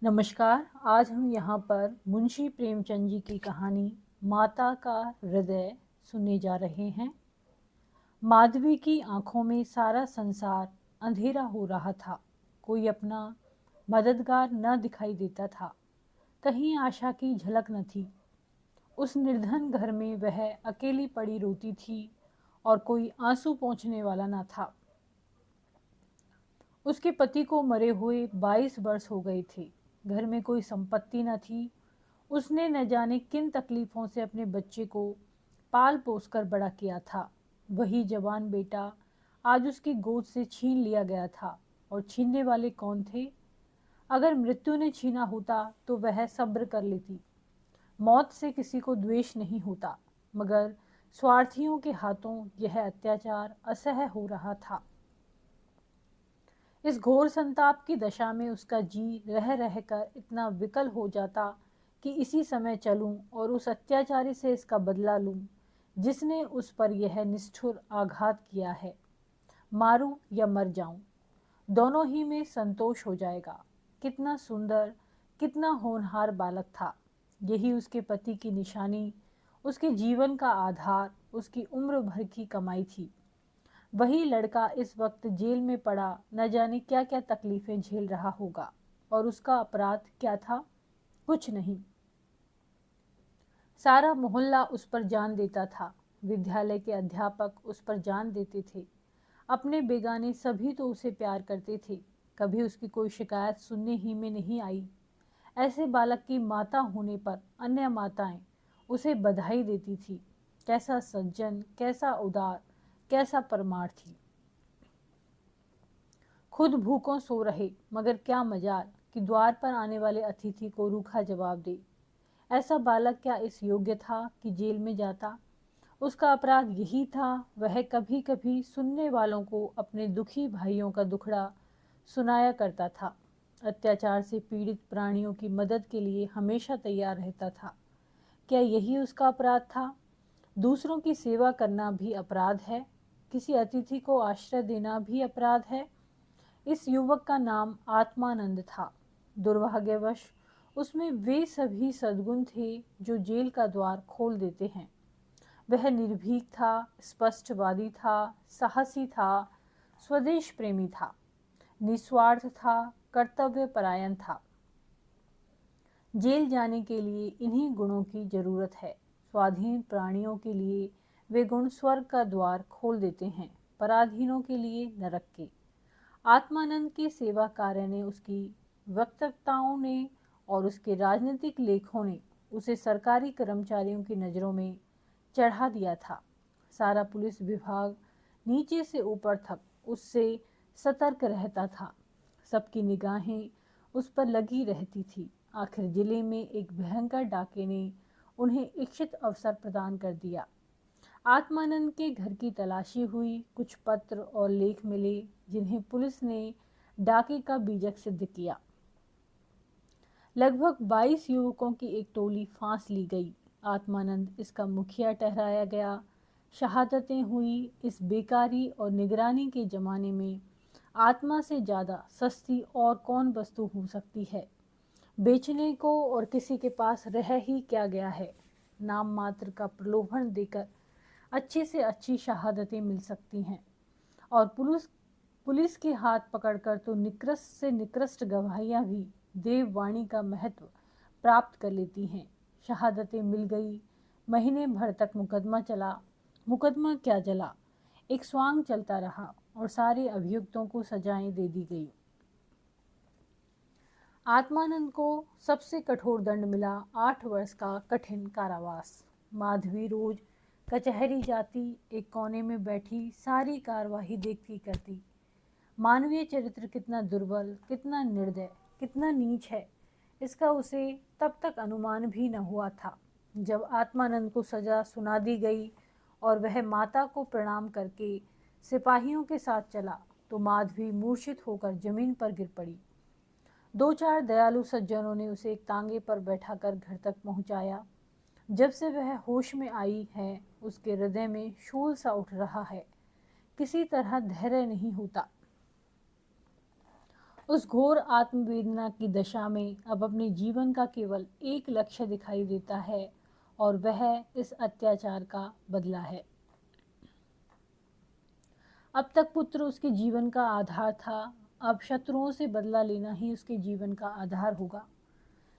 नमस्कार। आज हम यहाँ पर मुंशी प्रेमचंद जी की कहानी माता का हृदय सुनने जा रहे हैं। माधवी की आंखों में सारा संसार अंधेरा हो रहा था। कोई अपना मददगार न दिखाई देता था। कहीं आशा की झलक न थी। उस निर्धन घर में वह अकेली पड़ी रोती थी और कोई आंसू पोंछने वाला न था। उसके पति को मरे हुए 22 वर्ष हो गए थे। घर में कोई संपत्ति न थी। उसने न जाने किन तकलीफों से अपने बच्चे को पाल पोस कर बड़ा किया था। वही जवान बेटा आज उसकी गोद से छीन लिया गया था। और छीनने वाले कौन थे? अगर मृत्यु ने छीना होता तो वह सब्र कर लेती। मौत से किसी को द्वेष नहीं होता, मगर स्वार्थियों के हाथों यह अत्याचार असह्य हो रहा था। इस घोर संताप की दशा में उसका जी रह रह कर इतना विकल हो जाता कि इसी समय चलूं और उस अत्याचारी से इसका बदला लूं जिसने उस पर यह निष्ठुर आघात किया है। मारूं या मर जाऊं, दोनों ही में संतोष हो जाएगा। कितना सुंदर, कितना होनहार बालक था। यही उसके पति की निशानी, उसके जीवन का आधार, उसकी उम्र भर की कमाई थी। वही लड़का इस वक्त जेल में पड़ा न जाने क्या क्या तकलीफें झेल रहा होगा। और उसका अपराध क्या था? कुछ नहीं। सारा मोहल्ला उस पर जान देता था। विद्यालय के अध्यापक उस पर जान देते थे। अपने बेगाने सभी तो उसे प्यार करते थे। कभी उसकी कोई शिकायत सुनने ही में नहीं आई। ऐसे बालक की माता होने पर अन्य माताएं उसे बधाई देती थी। कैसा सज्जन, कैसा उदार, कैसा परमार्थी। खुद भूखों सो रहे, मगर क्या मजाल कि द्वार पर आने वाले अतिथि को रूखा जवाब दे। ऐसा बालक क्या इस योग्य था कि जेल में जाता? उसका अपराध यही था, वह कभी कभी सुनने वालों को अपने दुखी भाइयों का दुखड़ा सुनाया करता था। अत्याचार से पीड़ित प्राणियों की मदद के लिए हमेशा तैयार रहता था। क्या यही उसका अपराध था? दूसरों की सेवा करना भी अपराध है। किसी अतिथि को आश्रय देना भी अपराध है। इस युवक का नाम आत्मानंद था। दुर्भाग्यवश उसमें वे सभी सद्गुण थे जो जेल का द्वार खोल देते हैं। वह निर्भीक था, स्पष्टवादी था, साहसी था, स्वदेश प्रेमी था, निस्वार्थ था, कर्तव्य परायण था। जेल जाने के लिए इन्हीं गुणों की जरूरत है। स्वाधीन प्राणियों के लिए वे गुण स्वर्ग का द्वार खोल देते हैं, पराधीनों के लिए नरक के। आत्मानंद के सेवा कार्य ने, उसकी वक्तव्यताओं ने और उसके राजनीतिक लेखों ने उसे सरकारी कर्मचारियों की नज़रों में चढ़ा दिया था। सारा पुलिस विभाग नीचे से ऊपर तक उससे सतर्क रहता था। सबकी निगाहें उस पर लगी रहती थी। आखिर जिले में एक भयंकर डाके ने उन्हें इच्छित अवसर प्रदान कर दिया। आत्मानंद के घर की तलाशी हुई। कुछ पत्र और लेख मिले जिन्हें पुलिस ने डाके का बीजक सिद्ध किया। लगभग 22 युवकों की एक टोली फांस ली गई। आत्मानंद इसका मुखिया ठहराया गया। शहादतें हुई। इस बेकारी और निगरानी के जमाने में आत्मा से ज़्यादा सस्ती और कौन वस्तु हो सकती है? बेचने को और किसी के पास रह ही क्या गया है? नाम मात्र का प्रलोभन देकर अच्छी से अच्छी शहादतें मिल सकती हैं। और पुलिस के हाथ पकड़कर तो निकृष्ट से निकृष्ट गवाहियां भी देववाणी का महत्व प्राप्त कर लेती हैं। शहादतें मिल गई। महीने भर तक मुकदमा चला। मुकदमा क्या चला, एक स्वांग चलता रहा और सारे अभियुक्तों को सजाएं दे दी गई। आत्मानंद को सबसे कठोर दंड मिला 8 वर्ष का कठिन कारावास। माधवी रोज कचहरी जाती, एक कोने में बैठी सारी कार्यवाही देखती करती। मानवीय चरित्र कितना दुर्बल, कितना निर्दय, कितना नीच है, इसका उसे तब तक अनुमान भी न हुआ था। जब आत्मानंद को सजा सुना दी गई और वह माता को प्रणाम करके सिपाहियों के साथ चला तो माधवी मूर्छित होकर जमीन पर गिर पड़ी। 2-4 दयालु सज्जनों ने उसे एक तांगे पर बैठाकर घर तक पहुंचाया। जब से वह होश में आई है, उसके हृदय में शूल सा उठ रहा है। किसी तरह धैर्य नहीं होता। उस घोर आत्मवेदना की दशा में अब अपने जीवन का केवल एक लक्ष्य दिखाई देता है, और वह इस अत्याचार का बदला है। अब तक पुत्र उसके जीवन का आधार था, अब शत्रुओं से बदला लेना ही उसके जीवन का आधार होगा।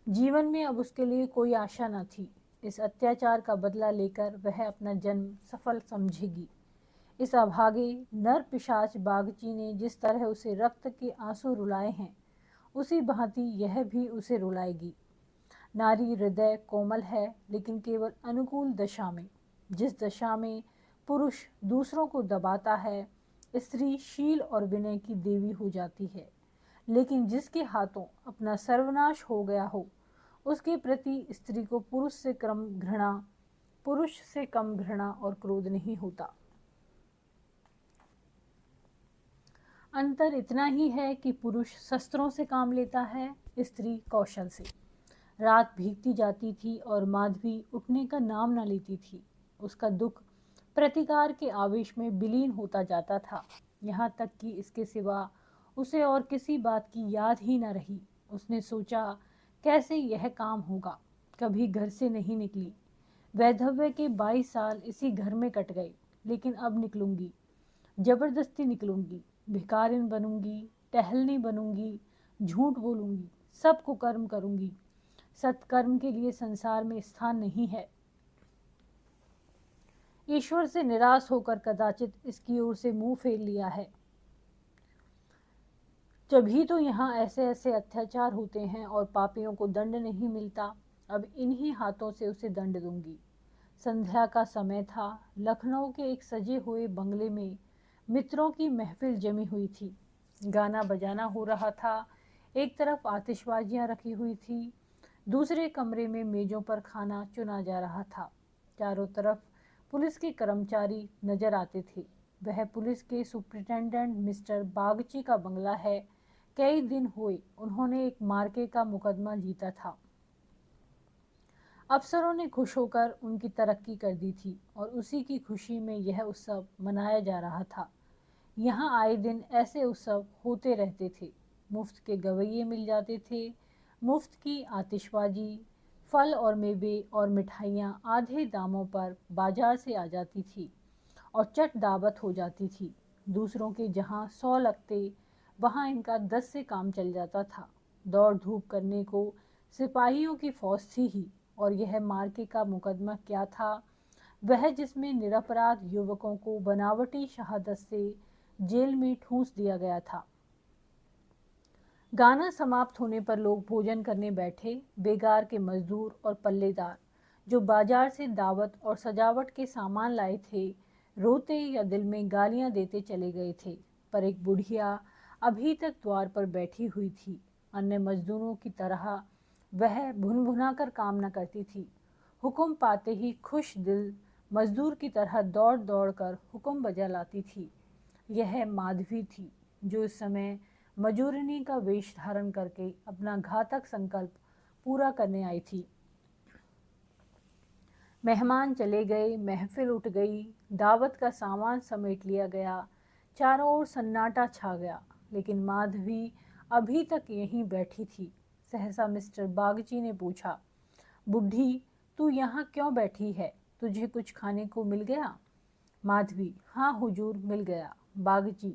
जीवन में अब उसके लिए कोई आशा न थी। इस अत्याचार का बदला लेकर वह अपना जन्म सफल समझेगी। इस अभागे नर पिशाच बागची ने जिस तरह उसे रक्त के आंसू रुलाए हैं, उसी भांति यह भी उसे रुलाएगी। नारी हृदय कोमल है, लेकिन केवल अनुकूल दशा में। जिस दशा में पुरुष दूसरों को दबाता है, स्त्री शील और विनय की देवी हो जाती है। लेकिन जिसके हाथों अपना सर्वनाश हो गया हो, उसके प्रति स्त्री को पुरुष से कम घृणा और क्रोध नहीं होता। अंतर इतना ही है कि पुरुष शस्त्रों से काम लेता है, स्त्री कौशल से। रात भीगती जाती थी और माधवी उठने का नाम न लेती थी। उसका दुख प्रतिकार के आवेश में विलीन होता जाता था, यहाँ तक कि इसके सिवा उसे और किसी बात की याद ही न रही। उसने सोचा, कैसे यह काम होगा। कभी घर से नहीं निकली। वैधव्य के 22 साल इसी घर में कट गए, लेकिन अब निकलूंगी, जबरदस्ती निकलूंगी। भिखारिन बनूंगी, टहलनी बनूंगी, झूठ बोलूंगी, सब कुकर्म करूंगी। सत्कर्म के लिए संसार में स्थान नहीं है। ईश्वर से निराश होकर कदाचित इसकी ओर से मुंह फेर लिया है। जभी तो यहाँ ऐसे ऐसे अत्याचार होते हैं और पापियों को दंड नहीं मिलता। अब इन्हीं हाथों से उसे दंड दूंगी। संध्या का समय था। लखनऊ के एक सजे हुए बंगले में मित्रों की महफिल जमी हुई थी। गाना बजाना हो रहा था। एक तरफ आतिशबाजियां रखी हुई थी, दूसरे कमरे में मेजों पर खाना चुना जा रहा था। चारों तरफ पुलिस के कर्मचारी नजर आते थे। वह पुलिस के सुप्रिंटेंडेंट मिस्टर बागची का बंगला है। कई दिन हुए उन्होंने एक मार्के का मुकदमा जीता था। अफसरों ने खुश होकर उनकी तरक्की कर दी थी और उसी की खुशी में यह उत्सव मनाया जा रहा था। यहाँ आए दिन ऐसे उत्सव होते रहते थे। मुफ्त के गवैये मिल जाते थे, मुफ्त की आतिशबाजी, फल और मेवे और मिठाइयाँ आधे दामों पर बाजार से आ जाती थी और चट दावत हो जाती थी। दूसरों के जहाँ 100 लगते, वहाँ इनका 10 से काम चल जाता था। दौड़ धूप करने को सिपाहियों की फौज थी ही। और यह मार्के का मुकदमा क्या था, वह जिसमें निरपराध युवकों को बनावटी शहादत से जेल में ठूंस दिया गया था। गाना समाप्त होने पर लोग भोजन करने बैठे। बेगार के मजदूर और पल्लेदार जो बाजार से दावत और सजावट के सामान लाए थे, रोते या दिल में गालियां देते चले गए थे। पर एक बुढ़िया अभी तक द्वार पर बैठी हुई थी। अन्य मजदूरों की तरह वह भुनभुना कर काम न करती थी। हुक्म पाते ही खुश दिल मजदूर की तरह दौड़ दौड़ कर हुक्म बजा लाती थी। यह माधवी थी, जो इस समय मजूरनी का वेश धारण करके अपना घातक संकल्प पूरा करने आई थी। मेहमान चले गए, महफिल उठ गई, दावत का सामान समेट लिया गया, चारों ओर सन्नाटा छा गया। लेकिन माधवी अभी तक यहीं बैठी थी। सहसा मिस्टर बागची ने पूछा, बुढ़ी, तू यहाँ क्यों बैठी है? तुझे कुछ खाने को मिल गया? माधवी, हाँ हुजूर, मिल गया। बागची,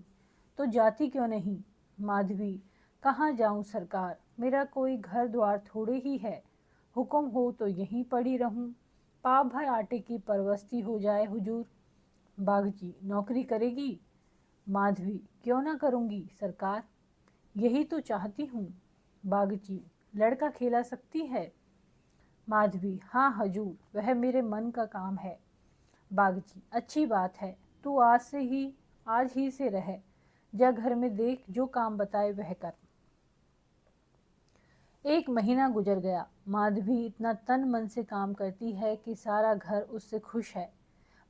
तो जाती क्यों नहीं? माधवी, कहाँ जाऊं सरकार, मेरा कोई घर द्वार थोड़े ही है। हुक्म हो तो यहीं पड़ी रहूं। पाव भर आटे की परवस्ती हो जाए हुजूर। बागची, नौकरी करेगी? माधवी, क्यों ना करूंगी सरकार, यही तो चाहती हूँ। बागची, लड़का खेला सकती है? माधवी, हाँ हजूर, वह मेरे मन का काम है। बागची, अच्छी बात है, तू आज ही से रह। जा घर में देख, जो काम बताए वह कर। 1 महीना गुजर गया। माधवी इतना तन मन से काम करती है कि सारा घर उससे खुश है।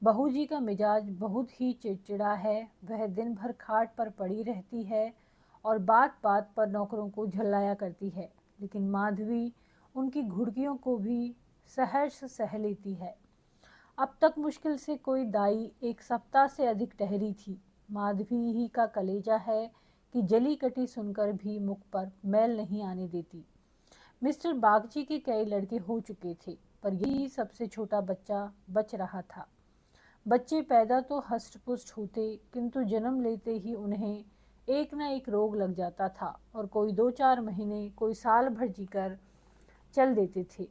बहू जी का मिजाज बहुत ही चिड़चिड़ा है। वह दिन भर खाट पर पड़ी रहती है और बात बात पर नौकरों को झल्लाया करती है। लेकिन माधवी उनकी घुड़कियों को भी सहर्ष सह लेती है। अब तक मुश्किल से कोई दाई 1 सप्ताह से अधिक ठहरी थी। माधवी ही का कलेजा है कि जली कटी सुनकर भी मुख पर मैल नहीं आने देती। मिस्टर बागची के कई लड़के हो चुके थे, पर यही सबसे छोटा बच्चा बच रहा था। बच्चे पैदा तो हष्ट-पुष्ट होते, किंतु जन्म लेते ही उन्हें एक न एक रोग लग जाता था और कोई 2-4 महीने, कोई साल भर जीकर चल देते थे।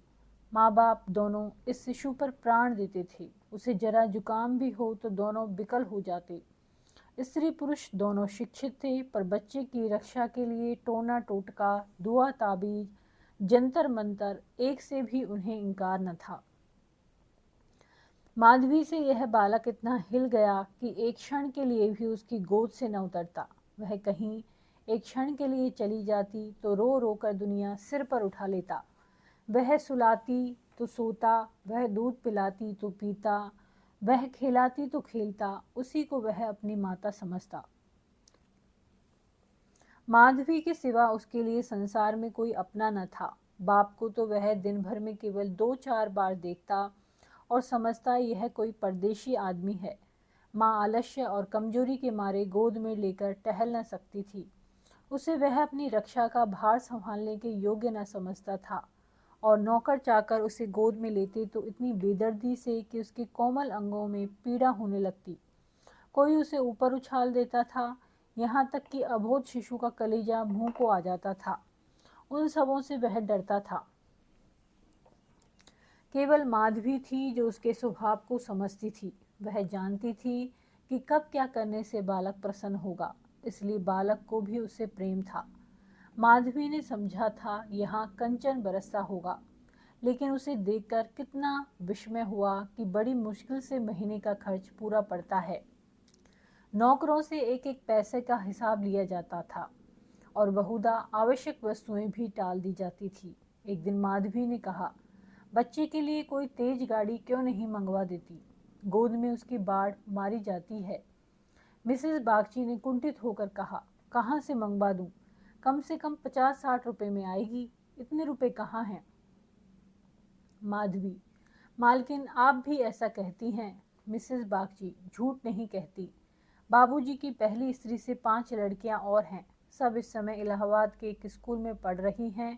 माँ बाप दोनों इस शिशु पर प्राण देते थे। उसे जरा जुकाम भी हो तो दोनों विकल हो जाते। स्त्री पुरुष दोनों शिक्षित थे, पर बच्चे की रक्षा के लिए टोना टोटका, दुआ ताबीज, जंतर मंतर एक से भी उन्हें इनकार न था। माधवी से यह बालक इतना हिल गया कि एक क्षण के लिए भी उसकी गोद से न उतरता। वह कहीं एक क्षण के लिए चली जाती तो रो रो कर दुनिया सिर पर उठा लेता। वह सुलाती तो सोता, वह दूध पिलाती तो पीता, वह खिलाती तो खेलता, उसी को वह अपनी माता समझता। माधवी के सिवा उसके लिए संसार में कोई अपना न था। बाप को तो वह दिन भर में केवल 2-4 बार देखता और समझता यह कोई परदेशी आदमी है। माँ आलस्य और कमजोरी के मारे गोद में लेकर टहल न सकती थी। उसे वह अपनी रक्षा का भार संभालने के योग्य न समझता था और नौकर चाकर उसे गोद में लेते तो इतनी बेदर्दी से कि उसके कोमल अंगों में पीड़ा होने लगती। कोई उसे ऊपर उछाल देता था, यहाँ तक कि अबोध शिशु का कलेजा मुंह को आ जाता था। उन सबों से वह डरता था। केवल माधवी थी जो उसके स्वभाव को समझती थी। वह जानती थी कि कब क्या करने से बालक प्रसन्न होगा, इसलिए बालक को भी उससे प्रेम था। माधवी ने समझा था यहाँ कंचन बरसता होगा, लेकिन उसे देखकर कितना विस्मय हुआ कि बड़ी मुश्किल से महीने का खर्च पूरा पड़ता है। नौकरों से एक एक पैसे का हिसाब लिया जाता था और बहुधा आवश्यक वस्तुएं भी टाल दी जाती थी। एक दिन माधवी ने कहा, बच्चे के लिए कोई तेज गाड़ी क्यों नहीं मंगवा देती, गोद में उसकी बाढ़ मारी जाती है। मिसेस बागची ने कुंठित होकर कहा, कहाँ से मंगवा दूं, कम से कम 50-60 रुपए में आएगी, इतने रुपए कहाँ हैं। माधवी, मालकिन आप भी ऐसा कहती हैं। मिसेस बागची, झूठ नहीं कहती। बाबूजी की पहली स्त्री से 5 लड़कियां और हैं, सब इस समय इलाहाबाद के एक स्कूल में पढ़ रही हैं।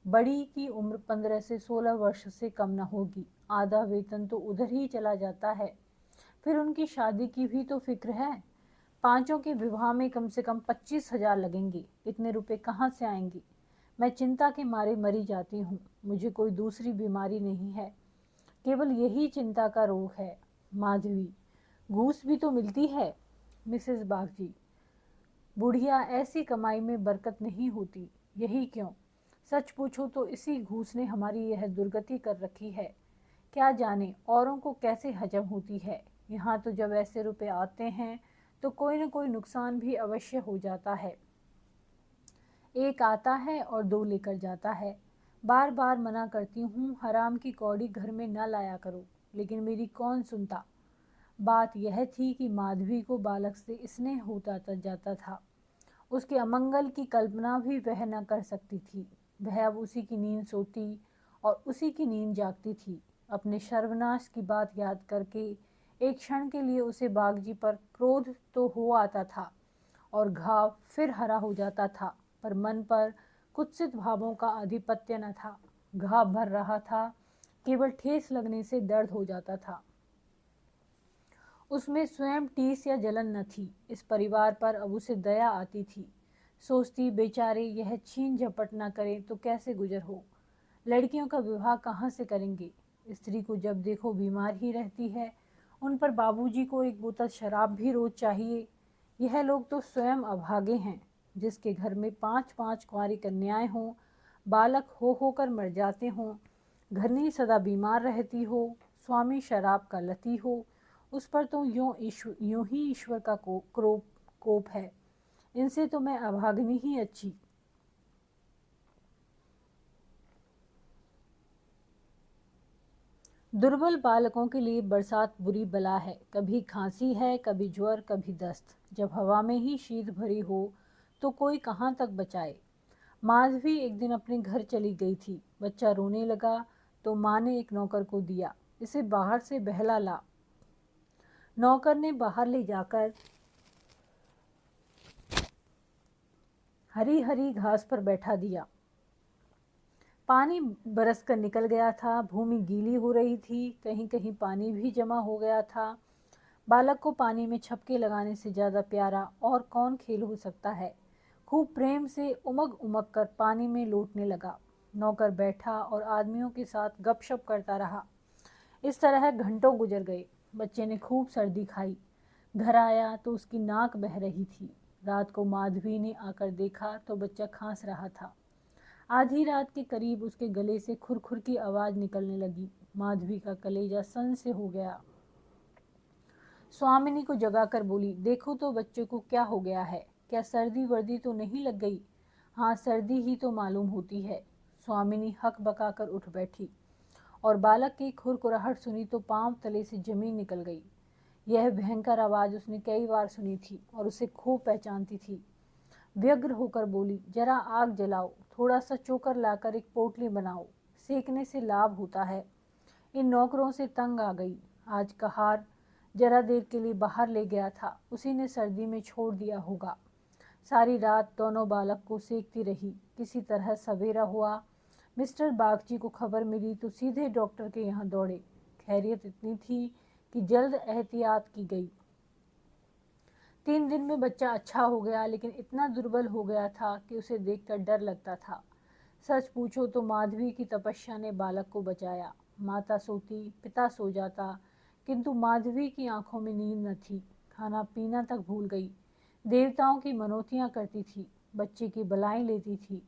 बड़ी की उम्र 15 से 16 वर्ष से कम न होगी। आधा वेतन तो उधर ही चला जाता है। फिर उनकी शादी की भी तो फिक्र है। 5 के विवाह में कम से कम 25,000 लगेंगे, इतने रुपए कहाँ से आएंगे। मैं चिंता के मारे मरी जाती हूँ। मुझे कोई दूसरी बीमारी नहीं है, केवल यही चिंता का रोग है। माधवी, घूस भी तो मिलती है। मिसेस बागची, बुढ़िया, ऐसी कमाई में बरकत नहीं होती। यही क्यों, सच पूछो तो इसी घूस ने हमारी यह दुर्गति कर रखी है। क्या जाने औरों को कैसे हजम होती है। यहाँ तो जब ऐसे रुपए आते हैं तो कोई न कोई नुकसान भी अवश्य हो जाता है। एक आता है और 2 लेकर जाता है। बार बार मना करती हूँ, हराम की कौड़ी घर में न लाया करो, लेकिन मेरी कौन सुनता। बात यह थी कि माधवी को बालक से स्नेह होता जाता था। उसके अमंगल की कल्पना भी वह न कर सकती थी। वह अब उसी की नींद सोती और उसी की नींद जागती थी। अपने सर्वनाश की बात याद करके एक क्षण के लिए उसे बागजी पर क्रोध तो हो आता था और घाव फिर हरा हो जाता था, पर मन पर कुत्सित भावों का आधिपत्य न था। घाव भर रहा था, केवल ठेस लगने से दर्द हो जाता था। उसमें स्वयं टीस या जलन न थी। इस परिवार पर अब उसे दया आती थी। सोचती, बेचारे यह छीन झपट न करें तो कैसे गुजर हो। लड़कियों का विवाह कहाँ से करेंगे। स्त्री को जब देखो बीमार ही रहती है। उन पर बाबूजी को एक बोतल शराब भी रोज चाहिए। यह लोग तो स्वयं अभागे हैं। जिसके घर में 5-5 कुंवारी कन्याएं हों, बालक हो कर मर जाते हों, घरनी सदा बीमार रहती हो, स्वामी शराब का लती हो, उस पर तो यूं ही ईश्वर का कोप है। इनसे तो मैं अभागनी ही अच्छी। दुर्बल बालकों के लिए बरसात बुरी बला है। कभी खांसी है, कभी ज्वर, कभी दस्त। जब हवा में ही शीत भरी हो तो कोई कहाँ तक बचाए। माधवी एक दिन अपने घर चली गई थी। बच्चा रोने लगा तो माँ ने एक नौकर को दिया, इसे बाहर से बहला ला। नौकर ने बाहर ले जाकर हरी हरी घास पर बैठा दिया। पानी बरस कर निकल गया था, भूमि गीली हो रही थी, कहीं कहीं पानी भी जमा हो गया था। बालक को पानी में छपके लगाने से ज़्यादा प्यारा और कौन खेल हो सकता है। खूब प्रेम से उमग उमग कर पानी में लौटने लगा। नौकर बैठा और आदमियों के साथ गपशप करता रहा। इस तरह घंटों गुजर गए। बच्चे ने खूब सर्दी खाई। घर आया तो उसकी नाक बह रही थी। रात को माधवी ने आकर देखा तो बच्चा खांस रहा था। आधी रात के करीब उसके गले से खुरखुर की आवाज़ निकलने लगी। माधवी का कलेजा सन से हो गया। स्वामिनी को जगाकर बोली, देखो तो बच्चे को क्या हो गया है, क्या सर्दी वर्दी तो नहीं लग गई? हाँ, सर्दी ही तो मालूम होती है। स्वामिनी हक बकाकर उठ बैठी और बालक की खुरकुराहट सुनी तो पांव तले से जमीन निकल गई। यह भयंकर आवाज़ उसने कई बार सुनी थी और उसे खूब पहचानती थी। व्यग्र होकर बोली, जरा आग जलाओ, थोड़ा सा चोकर लाकर एक पोटली बनाओ, सेकने से लाभ होता है। इन नौकरों से तंग आ गई। आज कहार जरा देर के लिए बाहर ले गया था, उसी ने सर्दी में छोड़ दिया होगा। सारी रात दोनों बालक को सेकती रही। किसी तरह सवेरा हुआ। मिस्टर बागची को खबर मिली तो सीधे डॉक्टर के यहाँ दौड़े। खैरियत इतनी थी कि जल्द एहतियात की गई। 3 दिन में बच्चा अच्छा हो गया, लेकिन इतना दुर्बल हो गया था कि उसे देखकर डर लगता था। सच पूछो तो माधवी की तपस्या ने बालक को बचाया। माता सोती, पिता सो जाता, किंतु माधवी की आंखों में नींद न थी। खाना पीना तक भूल गई। देवताओं की मनौतियाँ करती थी, बच्चे की बलाएं लेती थी,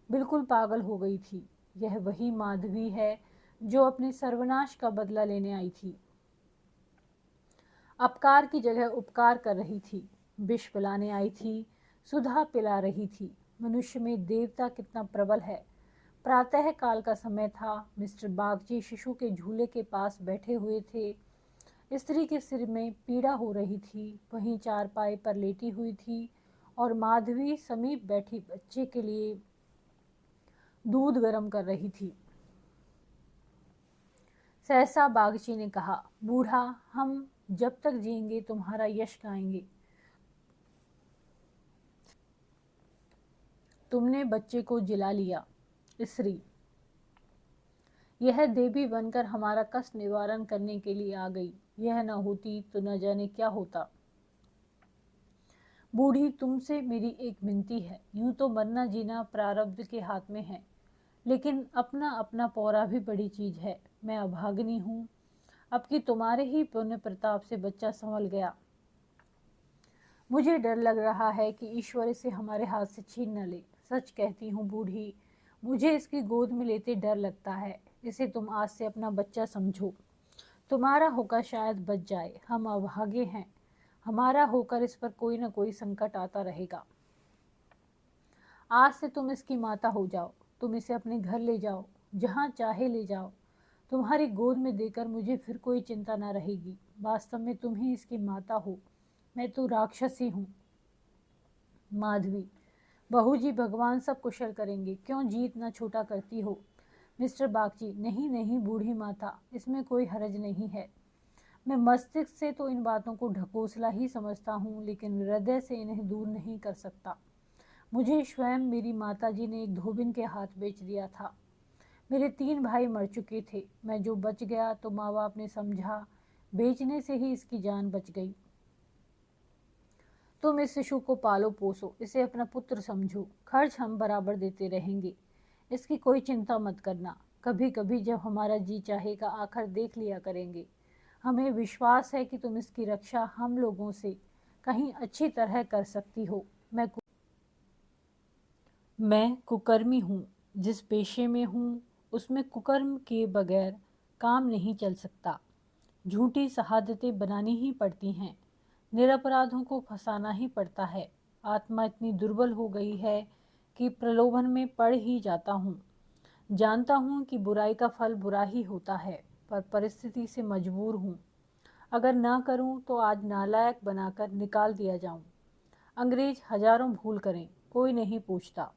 बिल्कुल पागल हो गई थी। यह वही माधवी है जो अपने सर्वनाश का बदला लेने आई थी। अपकार की जगह उपकार कर रही थी। विष पिलाने आई थी, सुधा पिला रही थी। मनुष्य में देवता कितना प्रबल है। प्रातः काल का समय था। मिस्टर बागची शिशु के झूले के पास बैठे हुए थे। स्त्री के सिर में पीड़ा हो रही थी, वहीं चारपाई पर लेटी हुई थी और माधवी समीप बैठी बच्चे के लिए दूध गर्म कर रही थी। सहसा बागची ने कहा, बूढ़ा, हम जब तक जिएंगे तुम्हारा यश गाएंगे। तुमने बच्चे को जिला लिया। स्त्री, यह देवी बनकर हमारा कष्ट निवारण करने के लिए आ गई। यह न होती तो न जाने क्या होता। बूढ़ी, तुमसे मेरी एक विनती है। यूं तो मरना जीना प्रारब्ध के हाथ में है, लेकिन अपना अपना पौरा भी बड़ी चीज है। मैं अभागिनी हूँ, अब कि तुम्हारे ही पुण्य प्रताप से बच्चा संभल गया। मुझे डर लग रहा है कि ईश्वर इसे हमारे हाथ से छीन न ले। सच कहती हूँ बूढ़ी, मुझे इसकी गोद में लेते डर लगता है। इसे तुम आज से अपना बच्चा समझो। तुम्हारा होकर शायद बच जाए। हम अभागे हैं, हमारा होकर इस पर कोई न कोई संकट आता रहेगा। आज से तुम इसकी माता हो जाओ। तुम इसे अपने घर ले जाओ, जहाँ चाहे ले जाओ। तुम्हारी गोद में देकर मुझे फिर कोई चिंता न रहेगी। वास्तव में तुम ही इसकी माता हो, मैं तो राक्षसी हूँ। माधवी, बहू जी, भगवान सब कुशल करेंगे, क्यों जीत न छोटा करती हो। मिस्टर बागची, नहीं नहीं बूढ़ी माता, इसमें कोई हरज नहीं है। मैं मस्तिष्क से तो इन बातों को ढकोसला ही समझता हूँ, लेकिन हृदय से इन्हें दूर नहीं कर सकता। मुझे स्वयं मेरी माताजी ने एक धोबिन के हाथ बेच दिया था। मेरे 3 भाई मर चुके थे। मैं जो बच गया तो माँ बाप ने समझा बेचने से ही इसकी जान बच गई। तुम इस शिशु को पालो पोसो, इसे अपना पुत्र समझो। खर्च हम बराबर देते रहेंगे, इसकी कोई चिंता मत करना। कभी कभी जब हमारा जी चाहेगा आकर देख लिया करेंगे। हमें विश्वास है कि तुम इसकी रक्षा हम लोगों से कहीं अच्छी तरह कर सकती हो। मैं कुकर्मी हूँ। जिस पेशे में हूँ उसमें कुकर्म के बगैर काम नहीं चल सकता। झूठी शहादतें बनानी ही पड़ती हैं, निरपराधों को फंसाना ही पड़ता है। आत्मा इतनी दुर्बल हो गई है कि प्रलोभन में पड़ ही जाता हूँ। जानता हूँ कि बुराई का फल बुरा ही होता है, पर परिस्थिति से मजबूर हूँ। अगर ना करूँ तो आज नालायक बनाकर निकाल दिया जाऊँ। अंग्रेज हजारों भूल करें, कोई नहीं पूछता।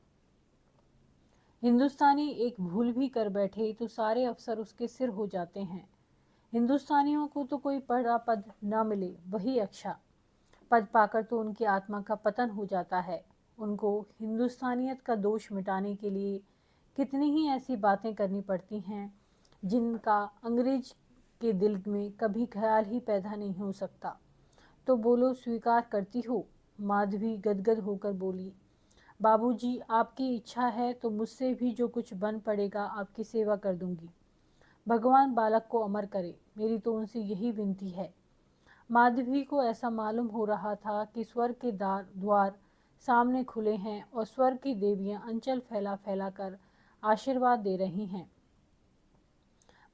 हिंदुस्तानी एक भूल भी कर बैठे तो सारे अफसर उसके सिर हो जाते हैं। हिंदुस्तानियों को तो कोई बड़ा पद न मिले वही अच्छा। पद पाकर तो उनकी आत्मा का पतन हो जाता है। उनको हिंदुस्तानियत का दोष मिटाने के लिए कितनी ही ऐसी बातें करनी पड़ती हैं जिनका अंग्रेज के दिल में कभी ख्याल ही पैदा नहीं हो सकता। तो बोलो, स्वीकार करती हो? माधवी गदगद होकर बोली, बाबूजी, आपकी इच्छा है तो मुझसे भी जो कुछ बन पड़ेगा आपकी सेवा कर दूंगी। भगवान बालक को अमर करे, मेरी तो उनसे यही विनती है। माधवी को ऐसा मालूम हो रहा था कि स्वर्ग के द्वार सामने खुले हैं और स्वर्ग की देवियां अंचल फैला फैला कर आशीर्वाद दे रही हैं।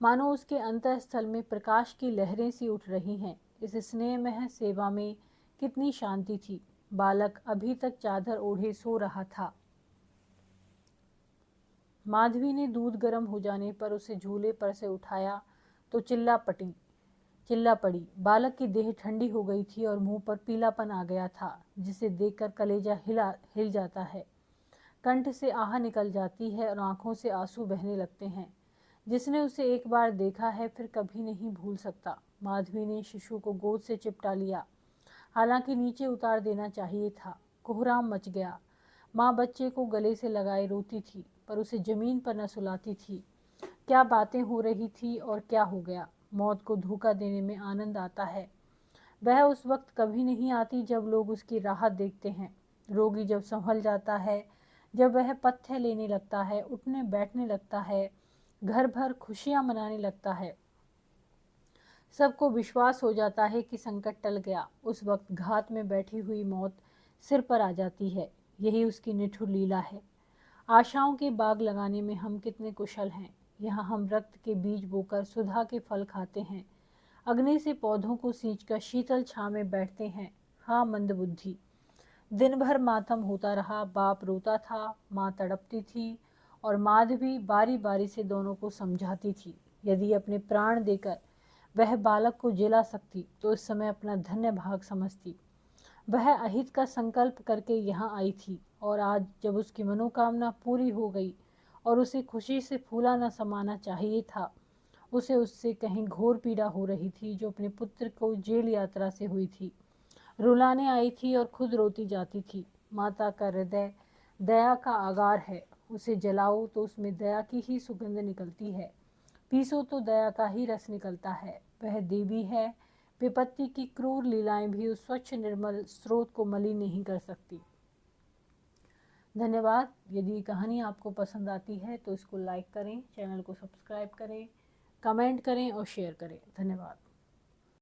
मानो उसके अंतःस्थल में प्रकाश की लहरें सी उठ रही हैं। इस स्नेहमय सेवा में कितनी शांति थी। बालक अभी तक चादर ओढ़े सो रहा था। माधवी ने दूध गर्म हो जाने पर उसे झूले पर से उठाया तो चिल्ला पड़ी। बालक की देह ठंडी हो गई थी और मुंह पर पीलापन आ गया था, जिसे देखकर कलेजा हिल जाता है। कंठ से आह निकल जाती है और आंखों से आंसू बहने लगते हैं। जिसने उसे एक बार देखा है फिर कभी नहीं भूल सकता। माधवी ने शिशु को गोद से चिपटा लिया, हालांकि नीचे उतार देना चाहिए था। कोहराम मच गया। माँ बच्चे को गले से लगाए रोती थी, पर उसे जमीन पर न सुलाती थी। क्या बातें हो रही थी और क्या हो गया। मौत को धोखा देने में आनंद आता है। वह उस वक्त कभी नहीं आती जब लोग उसकी राहत देखते हैं। रोगी जब संभल जाता है, जब वह पथ्य लेने लगता है, उठने बैठने लगता है, घर भर खुशियां मनाने लगता है, सबको विश्वास हो जाता है कि संकट टल गया। उस वक्त घात में बैठी हुई मौत सिर पर आ जाती है। यही उसकी निठुर लीला है। आशाओं के बाग लगाने में हम कितने कुशल हैं। यहाँ हम रक्त के बीज बोकर सुधा के फल खाते हैं। अग्नि से पौधों को सींचकर शीतल छांव में बैठते हैं। हाँ मंदबुद्धि। दिन भर मातम होता रहा। बाप रोता था, माँ तड़पती थी और माधवी बारी बारी से दोनों को समझाती थी। यदि अपने प्राण देकर वह बालक को जिला सकती तो इस समय अपना धन्य भाग समझती। वह अहित का संकल्प करके यहाँ आई थी और आज जब उसकी मनोकामना पूरी हो गई और उसे खुशी से फूला न समाना चाहिए था, उसे उससे कहीं घोर पीड़ा हो रही थी जो अपने पुत्र को जेल यात्रा से हुई थी। रुलाने आई थी और खुद रोती जाती थी। माता का हृदय दया का आगार है। उसे जलाओ तो उसमें दया की ही सुगंध निकलती है, पीसो तो दया का ही रस निकलता है। वह देवी है। विपत्ति की क्रूर लीलाएं भी उस स्वच्छ निर्मल स्रोत को मलिन नहीं कर सकती। धन्यवाद। यदि कहानी आपको पसंद आती है तो इसको लाइक करें, चैनल को सब्सक्राइब करें, कमेंट करें और शेयर करें। धन्यवाद।